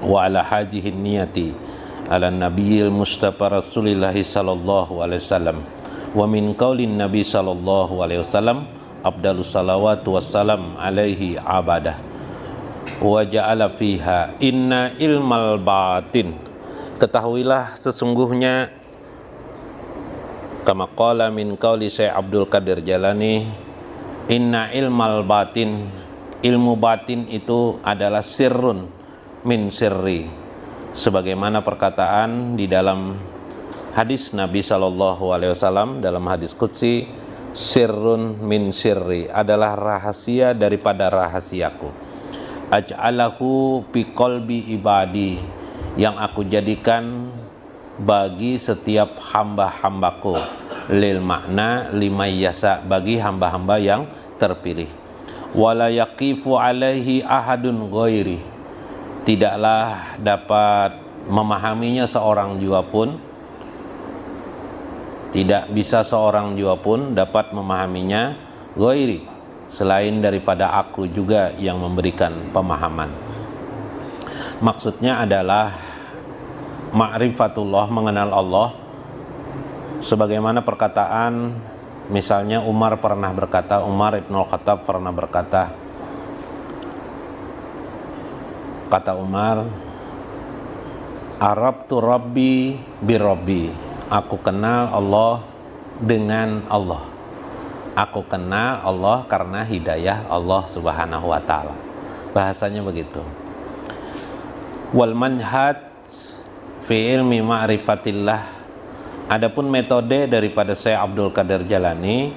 wa ala hajihi niyati ala nabiyil mustafa rasulillahi sallallahu alaihi wasallam wa min qaulin nabi sallallahu alaihi wasallam afdalus salawatu wassalam alaihi abadah wa ja'ala fiha inna ilmal batin. Ketahuilah sesungguhnya kama qala min qauli Syekh Abdul Qadir Jalani, inna ilmal batin, ilmu batin itu adalah sirrun min sirri, sebagaimana perkataan di dalam hadis Nabi sallallahu alaihi wasallam dalam hadis qudsi, sirrun min sirri, adalah rahasia daripada rahasiaku. Aj'alahu fi qalbi ibadi, yang aku jadikan bagi setiap hamba-hambaku, lil makna lima yasa, bagi hamba-hamba yang terpilih. Wala yaqifu alaihi ahadun ghairi, tidaklah dapat memahaminya seorang jua pun, tidak bisa seorang jua pun dapat memahaminya ghairi, selain daripada aku juga yang memberikan pemahaman. Maksudnya adalah ma'rifatullah, mengenal Allah, sebagaimana perkataan misalnya Umar pernah berkata, Umar Ibnul Khattab pernah berkata, kata Umar, Arabtu Rabbi bi Rabbi, aku kenal Allah dengan Allah, aku kenal Allah karena hidayah Allah subhanahu wa ta'ala. Bahasanya begitu. Wal manhaj fi ilmi ma'rifatillah, adapun metode daripada Syekh Abdul Qadir Jalani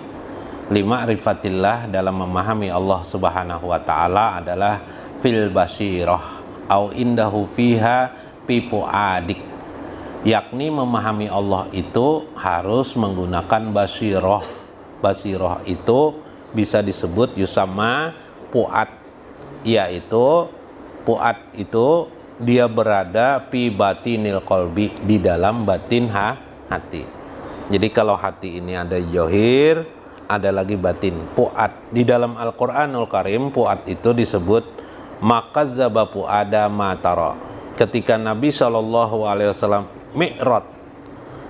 lima ma'rifatillah, dalam memahami Allah subhanahu wa ta'ala, adalah fil basirah au indahu fiha pipu adik, yakni memahami Allah itu harus menggunakan basirah. Basirah itu bisa disebut yusama puat, yaitu puat itu dia berada fi batinil qalbi, di dalam batin hati. Jadi kalau hati ini ada johir, ada lagi batin, puat. Di dalam Al-Qur'anul Karim puat itu disebut makazzaba pu'ada matara, ketika Nabi SAW mi'raj.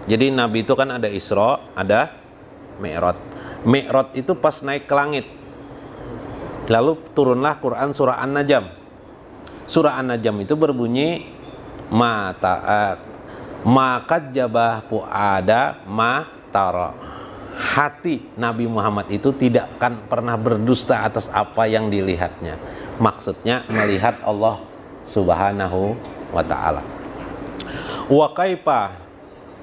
Jadi Nabi itu kan ada Isra, ada mi'raj. Mi'raj itu pas naik ke langit, lalu turunlah Quran surah An-Najm. Surah An-Najm itu berbunyi makazzaba pu'ada matara, hati Nabi Muhammad itu tidak akan pernah berdusta atas apa yang dilihatnya. Maksudnya melihat Allah subhanahu wa ta'ala. Wa kaifa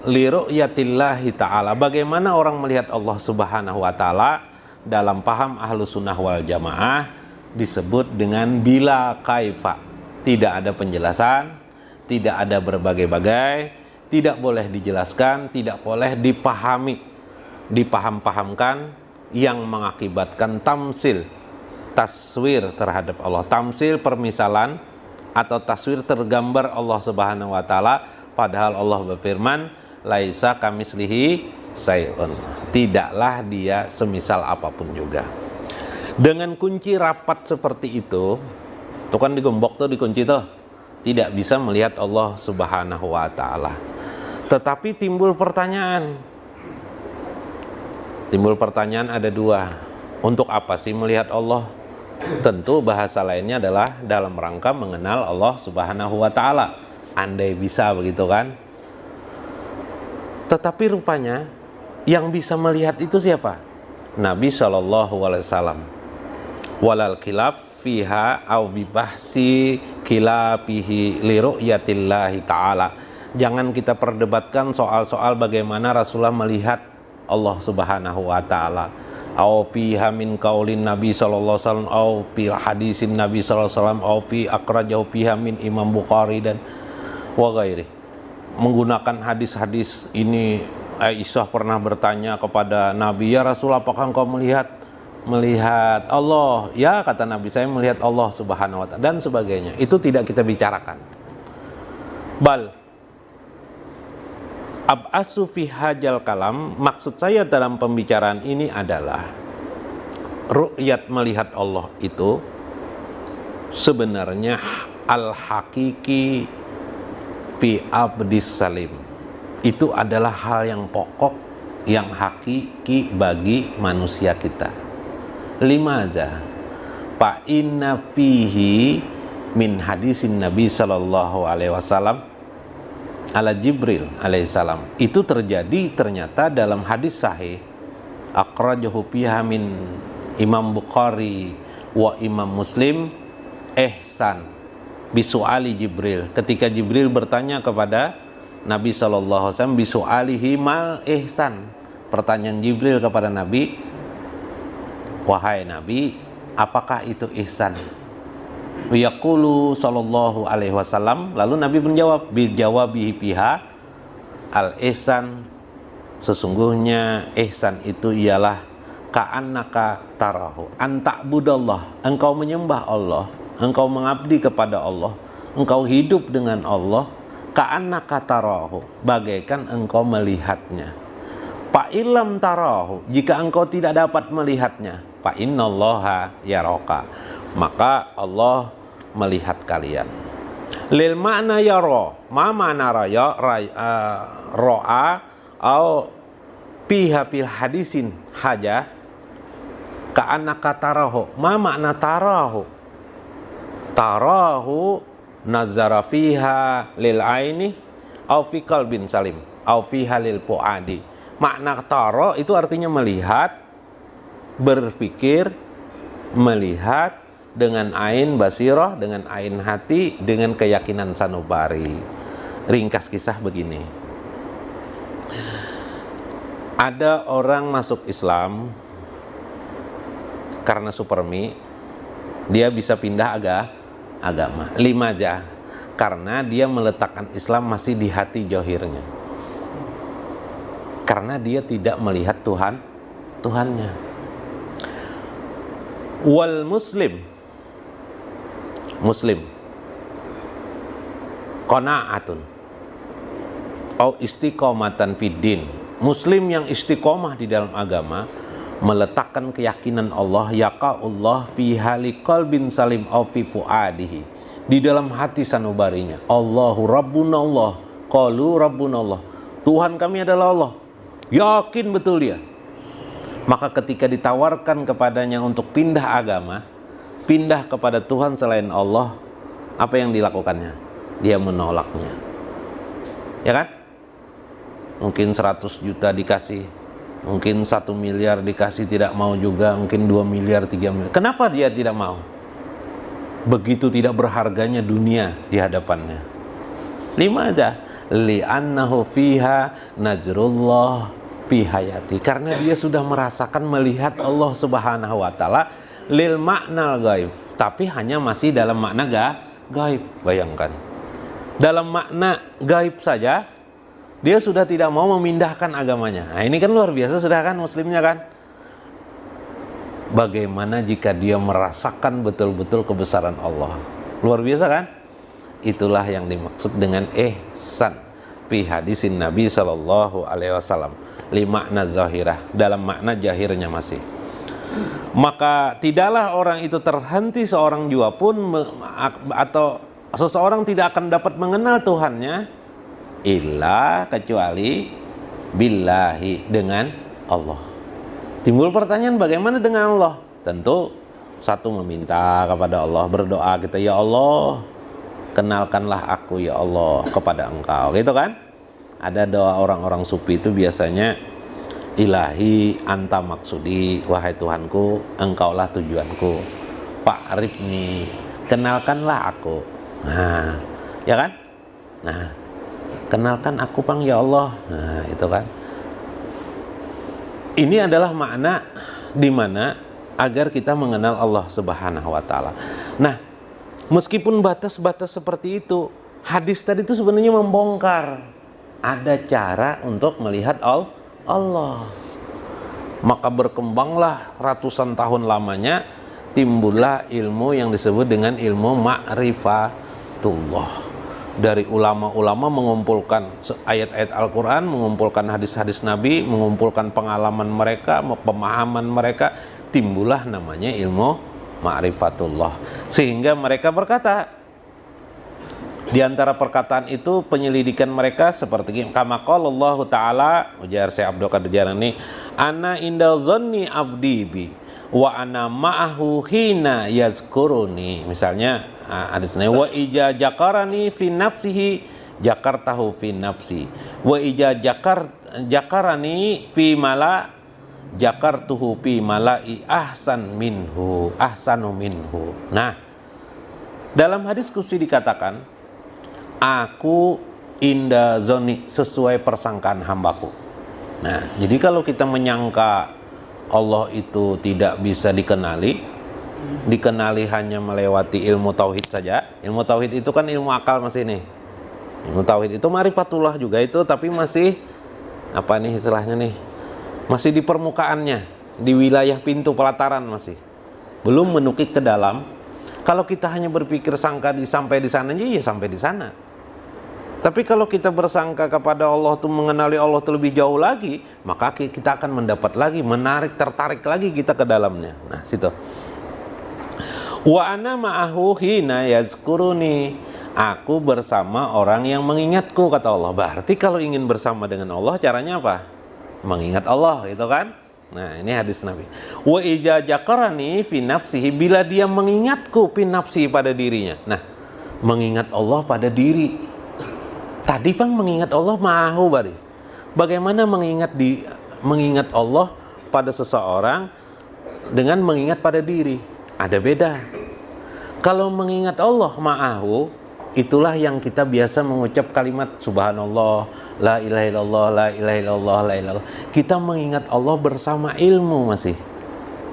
li ru'yatillahi ta'ala, bagaimana orang melihat Allah subhanahu wa ta'ala, dalam paham ahlu sunnah wal jamaah disebut dengan bila kaifa, tidak ada penjelasan, tidak ada berbagai-bagai, tidak boleh dijelaskan, tidak boleh dipahami, dipaham-pahamkan, yang mengakibatkan tamsil, taswir terhadap Allah. Tamsil permisalan atau taswir tergambar Allah subhanahu wa ta'ala, padahal Allah berfirman laisa kamislihi sayun, tidaklah dia semisal apapun juga. Dengan kunci rapat seperti itu kan digembok tuh, dikunci tuh, tidak bisa melihat Allah subhanahu wa ta'ala. Tetapi timbul pertanyaan ada dua. Untuk apa sih melihat Allah? Tentu bahasa lainnya adalah dalam rangka mengenal Allah subhanahu wa ta'ala, andai bisa begitu kan. Tetapi rupanya yang bisa melihat itu siapa? Nabi SAW. Walal khilaf fiha au bibahsi khilafihi li ru'yatillahi ta'ala. Jangan kita perdebatkan soal-soal bagaimana Rasulullah melihat Allah subhanahu wa ta'ala, au fiha min qaulin Nabi sallallahu alaihi wasallam, au fi hadisin Nabi sallallahu alaihi wasallam, au fi akhrajahu fiha min Imam Bukhari dan wa ghairi. Menggunakan hadis-hadis ini, Aisyah pernah bertanya kepada Nabi, ya Rasul, apakah engkau melihat Allah? Ya, kata Nabi, saya melihat Allah subhanahu wa ta'ala, dan sebagainya. Itu tidak kita bicarakan. Bal ab'asu fi hajal kalam, maksud saya dalam pembicaraan ini adalah ru'yat, melihat Allah itu sebenarnya al-hakiki fi abdis salim. Itu adalah hal yang pokok, yang hakiki bagi manusia kita. 5 aja. Fa inna fihi min hadisin Nabi sallallahu alaihi wasallam ala Jibril alaihissalam. Itu terjadi ternyata dalam hadis sahih akhrajahu fiha min Imam Bukhari wa Imam Muslim ihsan bisu'ali Jibril. Ketika Jibril bertanya kepada Nabi SAW bisu'alihi mal ihsan. Pertanyaan Jibril kepada Nabi, wahai Nabi, apakah itu ihsan? Yaqulu sallallahu alaihi wasallam, lalu Nabi menjawab bijawabihi fiha al ihsan, sesungguhnya ihsan itu ialah ka'annaka tarahu, anta'budallah, engkau menyembah Allah, engkau mengabdi kepada Allah, engkau hidup dengan Allah, ka'annaka tarahu, bagaikan engkau melihatnya. Fa illam tarahu, jika engkau tidak dapat melihatnya, fa innallaha yaraka, maka Allah melihat kalian. Lil makna yara, ma makna raya ra'a au piha fil hadisin haja ka'annaka tarahu. Ma makna tarahu? Tarahu nazara fiha lil aini au fi qalbin salim au fiha lil fuadi. Makna tara itu artinya melihat, berpikir, melihat dengan ain basirah, dengan ain hati, dengan keyakinan sanubari. Ringkas kisah begini. Ada orang masuk Islam karena supermi, dia bisa pindah agama. 5 aja. Karena dia meletakkan Islam masih di hati johirnya. Karena dia tidak melihat Tuhannya. Wal muslim qanaatun au istiqomatan fid din. Muslim yang istiqomah di dalam agama, meletakkan keyakinan Allah, yaqa'ullah fi hali qalbin salim au fi fuadihi, di dalam hati sanubarinya. Allahu rabbuna Allah, qalu rabbuna Allah, Tuhan kami adalah Allah. Yakin betul dia. Maka ketika ditawarkan kepadanya untuk pindah agama, pindah kepada Tuhan selain Allah, apa yang dilakukannya? Dia menolaknya. Ya kan? Mungkin 100 juta dikasih, mungkin 1 miliar dikasih tidak mau juga, mungkin 2 miliar, 3 miliar. Kenapa dia tidak mau? Begitu tidak berharganya dunia di hadapannya. 5 aja. Li'annahu fiha najrullah fi hayati. Karena dia sudah merasakan melihat Allah Subhanahu wa taala lil makna gaib, tapi hanya masih dalam makna gaib. Bayangkan. Dalam makna gaib saja dia sudah tidak mau memindahkan agamanya. Nah, ini kan luar biasa sudah kan muslimnya kan? Bagaimana jika dia merasakan betul-betul kebesaran Allah? Luar biasa kan? Itulah yang dimaksud dengan ihsan fi hadisin Nabi sallallahu alaihi wasallam. 5 makna zahirah, dalam makna jahirnya masih. Maka tidaklah orang itu terhenti seorang jua pun atau seseorang tidak akan dapat mengenal Tuhannya illa kecuali billahi, dengan Allah. Timbul pertanyaan, bagaimana dengan Allah? Tentu satu, meminta kepada Allah, berdoa kita, ya Allah, kenalkanlah aku ya Allah kepada engkau, gitu kan? Ada doa orang-orang sufi itu biasanya, ilahi anta maksudi, wahai Tuhanku, engkaulah tujuanku, fa'rifni, kenalkanlah aku. Nah, ya kan? Nah, kenalkan aku pang ya Allah. Nah, itu kan. Ini adalah makna di mana agar kita mengenal Allah Subhanahu wa taala. Nah, meskipun batas-batas seperti itu, hadis tadi itu sebenarnya membongkar ada cara untuk melihat Allah. Maka berkembanglah ratusan tahun lamanya, timbullah ilmu yang disebut dengan ilmu ma'rifatullah. Dari ulama-ulama mengumpulkan ayat-ayat Al-Quran, mengumpulkan hadis-hadis Nabi, mengumpulkan pengalaman mereka, pemahaman mereka, timbullah namanya ilmu ma'rifatullah. Sehingga mereka berkata, Di antara perkataan itu penyelidikan mereka seperti kama qala Allah Ta'ala, ujar Syekh Abdul Qadir Jailani, ana inda dhanni abdi bi wa ana ma'ahu hina yazkuruni. Misalnya hadisnya wa ija jakarani fi nafsihi jakartahu fi nafsi wa ija jakarani fi mala jakartuhu fi malai ahsanu minhu. Nah, dalam hadis qudsi dikatakan, aku inda zoni, sesuai persangkaan hambaku. Nah, jadi kalau kita menyangka Allah itu tidak bisa dikenali hanya melewati ilmu tauhid saja. Ilmu tauhid itu kan ilmu akal masih nih. Ilmu tauhid itu marifatullah juga itu, tapi masih apa nih istilahnya nih? Masih di permukaannya, di wilayah pintu pelataran masih. Belum menukik ke dalam. Kalau kita hanya berpikir sangka sampai di sana aja, ya sampai di sana. Tapi kalau kita bersangka kepada Allah tuh, mengenali Allah terlebih jauh lagi, maka kita akan mendapat lagi, tertarik lagi kita ke dalamnya. Nah, situ. Wa ana ma'ahu hina yazkuruni. Aku bersama orang yang mengingatku, kata Allah. Berarti kalau ingin bersama dengan Allah, caranya apa? Mengingat Allah, gitu kan? Nah, ini hadis Nabi. Wa ija jakarani fi nafsihi, bila dia mengingatku fi nafsihi, pada dirinya. Nah, mengingat Allah pada diri. Tadi Bang mengingat Allah mahu bari. Bagaimana mengingat Allah pada seseorang dengan mengingat pada diri? Ada beda. Kalau mengingat Allah ma'ahu, itulah yang kita biasa mengucap kalimat subhanallah, la ilaha illallah, la ilaha illallah, la ilaha illallah. Kita mengingat Allah bersama ilmu masih.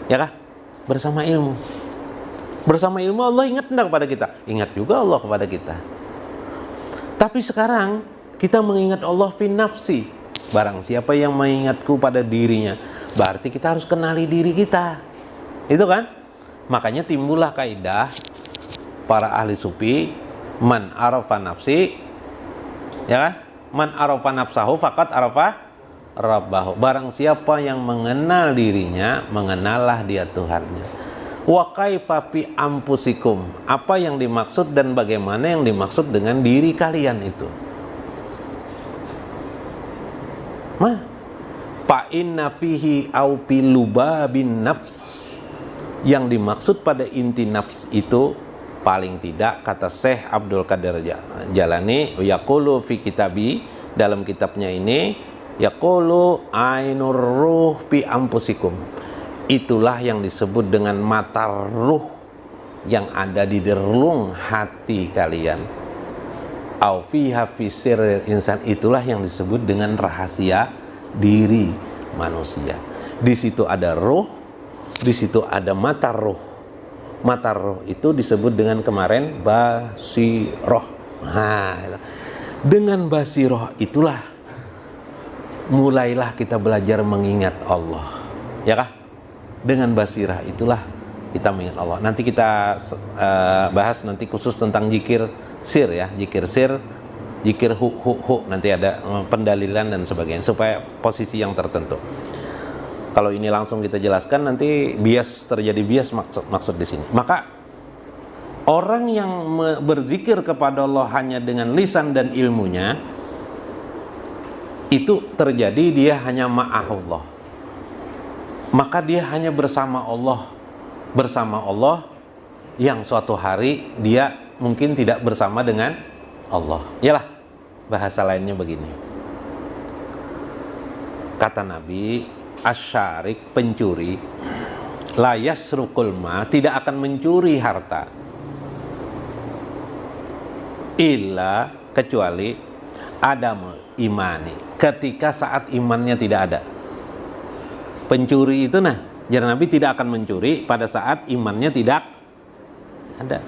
Ya kah? Bersama ilmu. Bersama ilmu Allah ingat enggak kepada kita? Ingat juga Allah kepada kita. Tapi sekarang kita mengingat Allah fi nafsi. Barang siapa yang mengingatku pada dirinya, berarti kita harus kenali diri kita. Itu kan? Makanya timbullah kaidah para ahli sufi, man arafa nafsi, ya kan? Man arafa nafsahu faqad arafa rabbahu. Barang siapa yang mengenal dirinya, mengenallah dia Tuhannya. Wa kaifa fi ampusikum, apa yang dimaksud dan bagaimana yang dimaksud dengan diri kalian itu. Fa inna fihi au pilubabin nafs, yang dimaksud pada inti nafs itu paling tidak, kata Syekh Abdul Qadir Jailani, yaqulu fi kitabi, dalam kitabnya ini, yaqulu ainur ruh fi ampusikum, itulah yang disebut dengan mata ruh yang ada di relung hati kalian. Au fiha fi sirril insan, itulah yang disebut dengan rahasia diri manusia. Di situ ada ruh, di situ ada mata ruh. Mata ruh itu disebut dengan kemarin basiroh. Nah, dengan basiroh itulah mulailah kita belajar mengingat Allah. Ya kah? Dengan basirah itulah kita mengingat Allah. Nanti kita bahas nanti khusus tentang zikir sir ya, zikir sir, zikir hu, nanti ada pendalilan dan sebagainya supaya posisi yang tertentu. Kalau ini langsung kita jelaskan nanti terjadi bias maksud di sini. Maka orang yang berzikir kepada Allah hanya dengan lisan dan ilmunya, itu terjadi dia hanya ma'ahullah. Maka dia hanya bersama Allah yang suatu hari dia mungkin tidak bersama dengan Allah. Yalah, bahasa lainnya begini. Kata Nabi, asyarik, pencuri, la yasrukul ma, tidak akan mencuri harta, illa, kecuali adamul imani, ketika saat imannya tidak ada. Pencuri itu jadi Nabi tidak akan mencuri pada saat imannya tidak ada.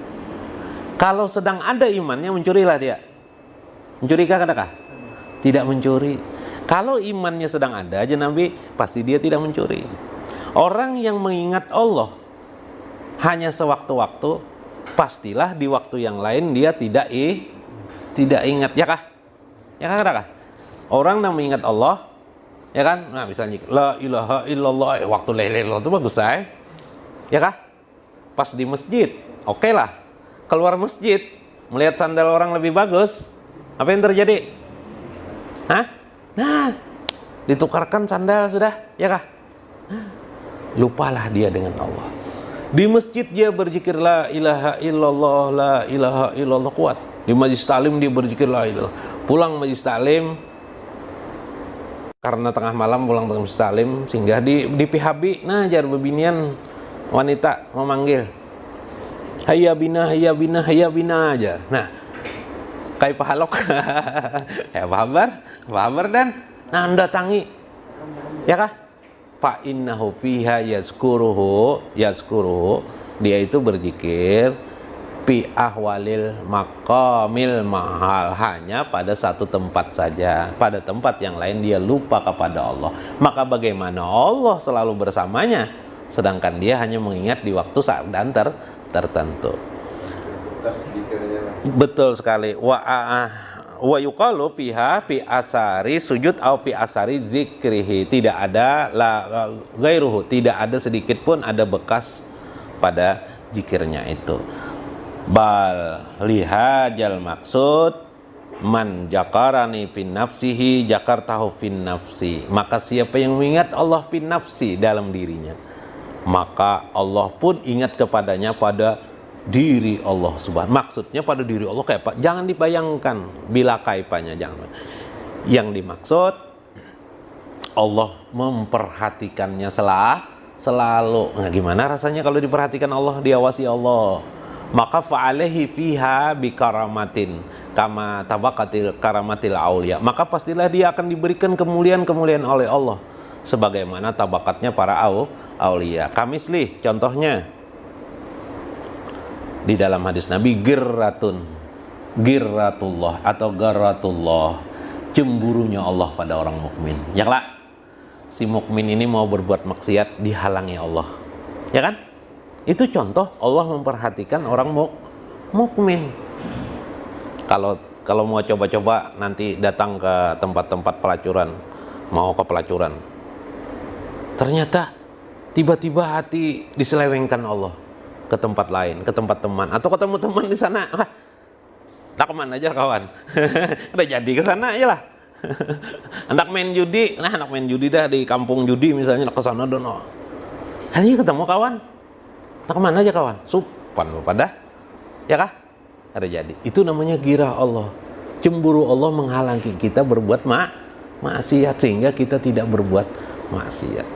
Kalau sedang ada imannya, mencurilah dia. Mencurikah katakah? Tidak mencuri. Kalau imannya sedang ada aja Nabi, pasti dia tidak mencuri. Orang yang mengingat Allah hanya sewaktu-waktu, pastilah di waktu yang lain dia tidak ingat. Ya kah? Ya kah? Orang yang mengingat Allah, ya kan? Nah, misalnya la ilaha illallah, waktu la ilaha illallah itu bagus saya. Ya kah? Pas di masjid, oke lah. Keluar masjid, melihat sandal orang lebih bagus, apa yang terjadi? Hah? Nah, ditukarkan sandal sudah, ya kah? Lupalah dia dengan Allah. Di masjid dia berzikir la ilaha illallah, la ilaha illallah, kuat. Di majlis taklim dia berzikir la ilaha. Pulang majlis taklim, karena tengah malam pulang tengah majlis taklim, sehingga di PHB, nah jar bebinian wanita memanggil, hayya bina, hayya bina, hayya bina aja. Nah, kayak pahalok, ya pahabar dan nah datangi, ya kah? Fa innahu fiha yazkuruhu, dia itu berzikir fi ahwalil maqamil mahal, hanya pada satu tempat saja, pada tempat yang lain dia lupa kepada Allah. Maka bagaimana Allah selalu bersamanya sedangkan dia hanya mengingat di waktu saat dan tertentu. Betul sekali. Wa yuqalu fiha fi asari sujud au fi asari zikrihi, tidak ada la ghairuhu, tidak ada sedikit pun ada bekas pada zikirnya itu. Bal lihajal maksud man jakarani fin nafsihi jakartahu fin nafsi, maka siapa yang mengingat Allah fin nafsi dalam dirinya, maka Allah pun ingat kepadanya pada diri Allah subhanahu. Maksudnya pada diri Allah kayak apa? Jangan dibayangkan bila kaifanya, jangan. Yang dimaksud Allah memperhatikannya selalu. Nah, gimana rasanya kalau diperhatikan Allah, diawasi Allah? Maka fa'alaihi fiha bikaramatin kama tabaqatil karamatil aulia, maka pastilah dia akan diberikan kemuliaan-kemuliaan oleh Allah sebagaimana tabakatnya para aulia. Kamisli, contohnya di dalam hadis Nabi, girratullah atau garratullah, cemburunya Allah pada orang mukmin. Ya lah, si mukmin ini mau berbuat maksiat dihalangi Allah, ya kan? Itu contoh Allah memperhatikan orang mukmin. Kalau mau coba-coba nanti datang ke tempat-tempat pelacuran, mau ke pelacuran, ternyata tiba-tiba hati diselewengkan Allah ke tempat lain, ke tempat teman, atau ketemu teman di sana. Nak kemana aja kawan? Udah jadi ke sana aja lah. Anak main judi, anak main judi dah di kampung judi misalnya, ke sana dono. Kali ini ketemu kawan. Nak kemana aja kawan? Supan pada, ya kah? Ada jadi. Itu namanya girah Allah. Cemburu Allah menghalangi kita berbuat maksiat sehingga kita tidak berbuat maksiat.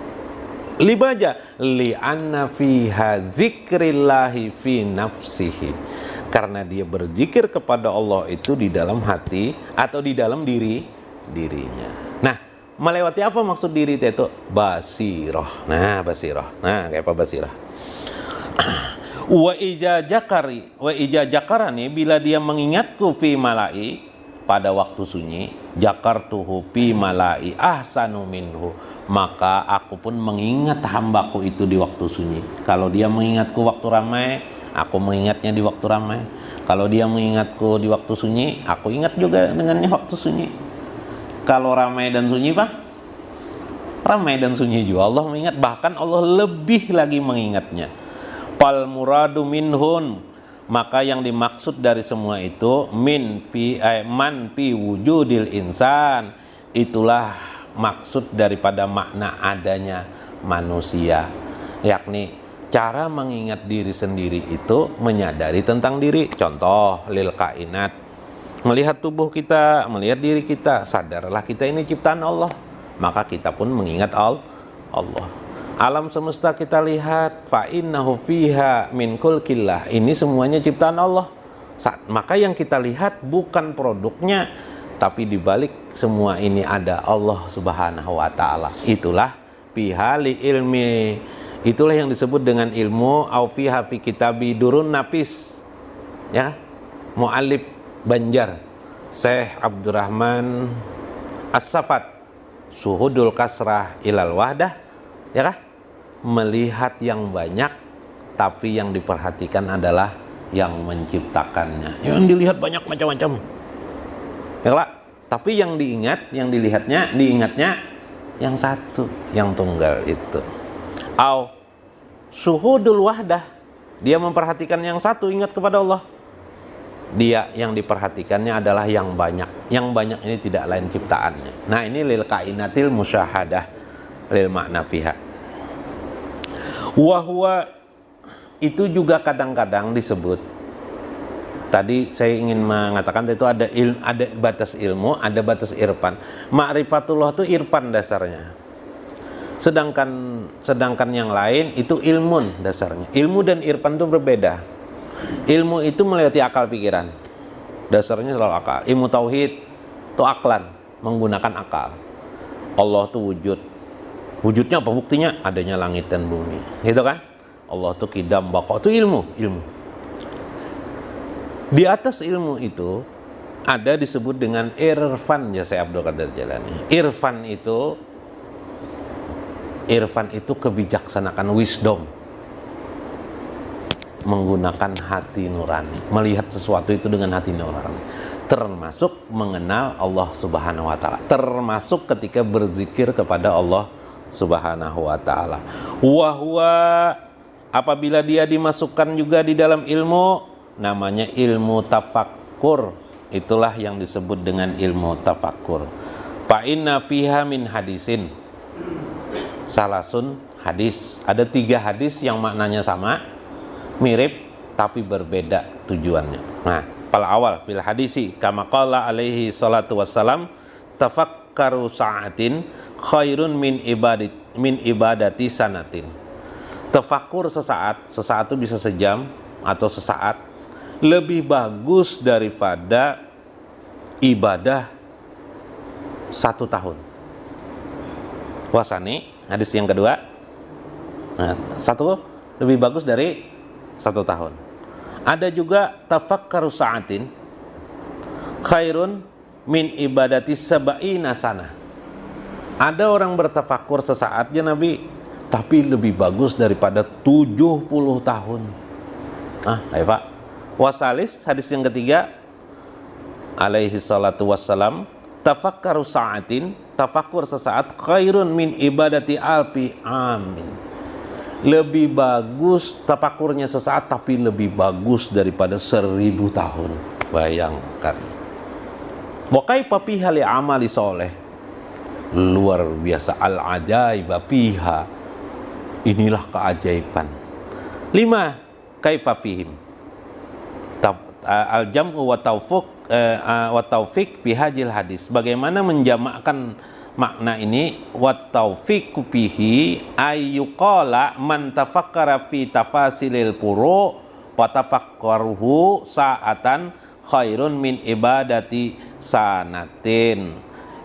Libaja li'anna fiha zikrillahi fi nafsihi, karena dia berzikir kepada Allah itu di dalam hati atau di dalam dirinya. Nah, melewati apa maksud diri itu? Basirah. Nah, basirah. Nah, kayak apa basirah? Wa ijajakarani, bila dia mengingatku fi malai, pada waktu sunyi, jakartuhu fi malai ahsanu minhu, maka aku pun mengingat hambaku itu di waktu sunyi. Kalau dia mengingatku waktu ramai, aku mengingatnya di waktu ramai. Kalau dia mengingatku di waktu sunyi, aku ingat juga dengannya waktu sunyi. Kalau ramai dan sunyi, Pak, ramai dan sunyi juga Allah mengingat, bahkan Allah lebih lagi mengingatnya. Fal muradu minhun, maka yang dimaksud dari semua itu man fi wujudil insan, itulah maksud daripada makna adanya manusia, yakni cara mengingat diri sendiri itu menyadari tentang diri. Contoh lil kainat, melihat tubuh kita, melihat diri kita, sadarlah kita ini ciptaan Allah, maka kita pun mengingat Allah. Alam semesta kita lihat, fa innahu fiha min kulkillah, ini semuanya ciptaan Allah. Maka yang kita lihat bukan produknya, tapi dibalik semua ini ada Allah subhanahu wa ta'ala. Itulah fiha li ilmi, itulah yang disebut dengan ilmu. Au fiha fi kitabi durun napis, ya, mu'alif Banjar Syekh Abdurrahman As-Safat, suhudul kasrah ilal wahdah, ya kah? Melihat yang banyak, tapi yang diperhatikan adalah yang menciptakannya. Yang dilihat banyak macam-macam, ya lah. Tapi yang diingatnya yang satu, yang tunggal itu. Au suhudul wahdah, dia memperhatikan yang satu, ingat kepada Allah. dia yang diperhatikannya adalah yang banyak. Yang banyak ini tidak lain ciptaannya. Nah, ini lil kainatil musyahadah lil makna fiha. Wahwa itu juga kadang-kadang disebut. Tadi saya ingin mengatakan itu ada batas ilmu, ada batas irfan. Ma'rifatullah itu irfan dasarnya. Sedangkan yang lain itu ilmun dasarnya. Ilmu dan irfan itu berbeda. Ilmu itu melewati akal pikiran. Dasarnya selalu akal. Ilmu tauhid itu aklan, menggunakan akal. Allah itu wujud. Wujudnya apa buktinya? Adanya langit dan bumi. Gitu kan? Allah itu qidam baqa, itu ilmu. Di atas ilmu itu ada disebut dengan irfan, ya Syekh Abdul Qadir Jailani. Irfan itu kebijaksanaan, wisdom, menggunakan hati nurani, melihat sesuatu itu dengan hati nurani, termasuk mengenal Allah Subhanahu wa taala, termasuk ketika berzikir kepada Allah Subhanahu wa taala. Wa huwa, apabila dia dimasukkan juga di dalam ilmu, namanya ilmu tafakkur. Itulah yang disebut dengan ilmu tafakkur. Fa inna fiha min hadisin salasun hadis. Ada 3 hadis yang maknanya sama, mirip tapi berbeda tujuannya. Nah, awal fil hadisi kama qala alaihi salatu wassalam, tafakkaru sa'atin khairun min ibadati sanatin. Tafakkur sesaat itu bisa sejam atau sesaat, lebih bagus daripada ibadah 1 tahun. Wasani, hadis yang kedua. Nah, 1 lebih bagus dari 1 tahun. Ada juga tafakkaru sa'atin khairun min ibadati sab'ina sana. Ada orang bertafakkur sesaat ya Nabi, tapi lebih bagus daripada 70 tahun. Ayo Pak. Wasalis, hadis yang ketiga, alaihi salatu wassalam, tafakkaru sa'atin, tafakkur sesaat khairun min ibadati alfi amin. Lebih bagus tafakkurnya sesaat, tapi lebih bagus daripada 1000 tahun. Bayangkan. Wa kaifa fiha li amali soleh. Luar biasa, al-ajaiba fiha. Inilah keajaiban. 5. Kaifa fihim al-jam'u wa taufiq fi hajil hadis. Bagaimana menjamakkan makna ini? Wa taufiqu fihi ayyuqala man tafakkara fi tafasilil furu' wa tafakkaruhu sa'atan khairun min ibadati sanatin.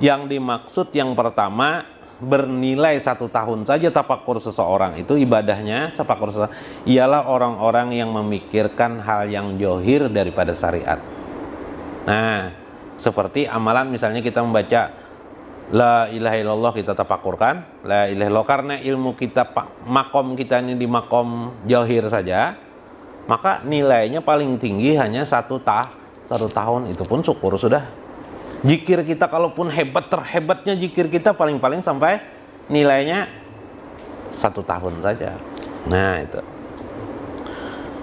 Yang dimaksud yang pertama, bernilai 1 tahun saja tafakkur seseorang itu ibadahnya, tafakkur seseorang ialah orang-orang yang memikirkan hal yang johir daripada syariat. Nah, seperti amalan misalnya kita membaca la ilaha illallah, kita tafakkurkan la ilaha illallah, karena ilmu kita, makom kita ini di makom johir saja, maka nilainya paling tinggi hanya 1 tahun. Itu pun syukur sudah. Zikir kita kalaupun terhebatnya zikir kita paling-paling sampai nilainya 1 tahun saja. Nah itu.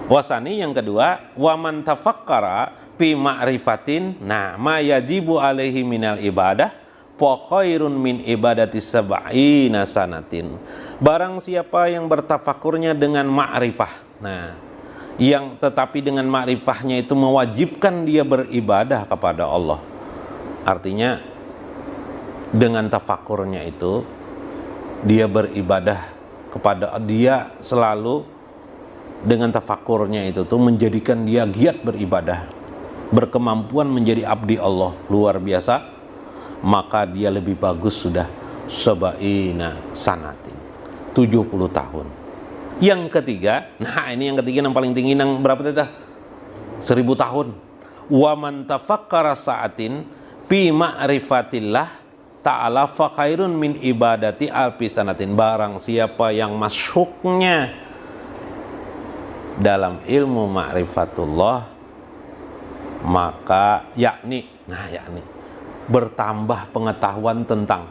Wasani yang kedua, wa man tafakkara fi ma'rifatin, nah ma yajibu alaihi minal ibadah fa khairun min ibadati sab'ina sanatin. Barang siapa yang bertafakurnya dengan ma'rifah, nah yang tetapi dengan ma'rifahnya itu mewajibkan dia beribadah kepada Allah. Artinya dengan tafakurnya itu dia beribadah kepada dia, selalu dengan tafakurnya itu tuh menjadikan dia giat beribadah, berkemampuan menjadi abdi Allah luar biasa, maka dia lebih bagus sudah sab'ina sanatin, 70 tahun. Yang ketiga, nah ini yang ketiga yang paling tinggi, yang berapa tadi? 1000 tahun. Wa man tafakkara sa'atin fi ma'rifatillah ta'ala fa khairun min ibadati alfi sanatin. Barang siapa yang masyhuknya dalam ilmu ma'rifatullah, maka yakni bertambah pengetahuan tentang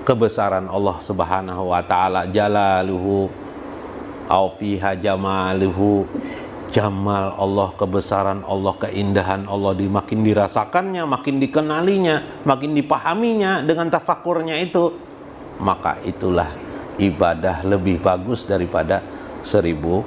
kebesaran Allah Subhanahu wa taala, jalaluhu au fiha jamaluhu, jamal Allah, kebesaran Allah, keindahan Allah makin dirasakannya, makin dikenalinya, makin dipahaminya dengan tafakurnya itu, maka itulah ibadah lebih bagus daripada seribu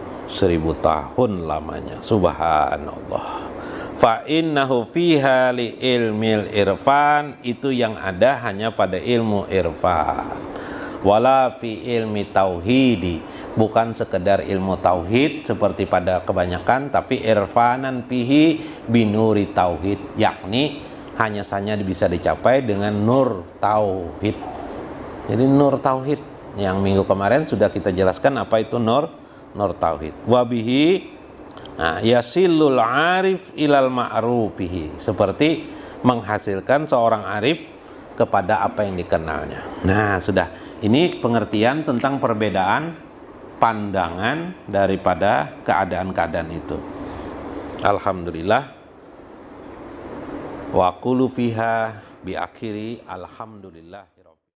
tahun lamanya. Subhanallah. Fa innahu fiha li ilmil irfan, itu yang ada hanya pada ilmu irfan. Wala fi ilmi tauhidi, bukan sekedar ilmu tauhid seperti pada kebanyakan, tapi irfanan fihi binuri tauhid, yakni hanya saja bisa dicapai dengan nur tauhid. Jadi nur tauhid yang minggu kemarin sudah kita jelaskan apa itu nur tauhid. Wabihi yasilul arif ilal ma'rufihi, seperti menghasilkan seorang arif kepada apa yang dikenalnya. Nah, sudah. Ini pengertian tentang perbedaan pandangan daripada keadaan-keadaan itu. Alhamdulillah. Wa qulu fiha bi akhiri alhamdulillah.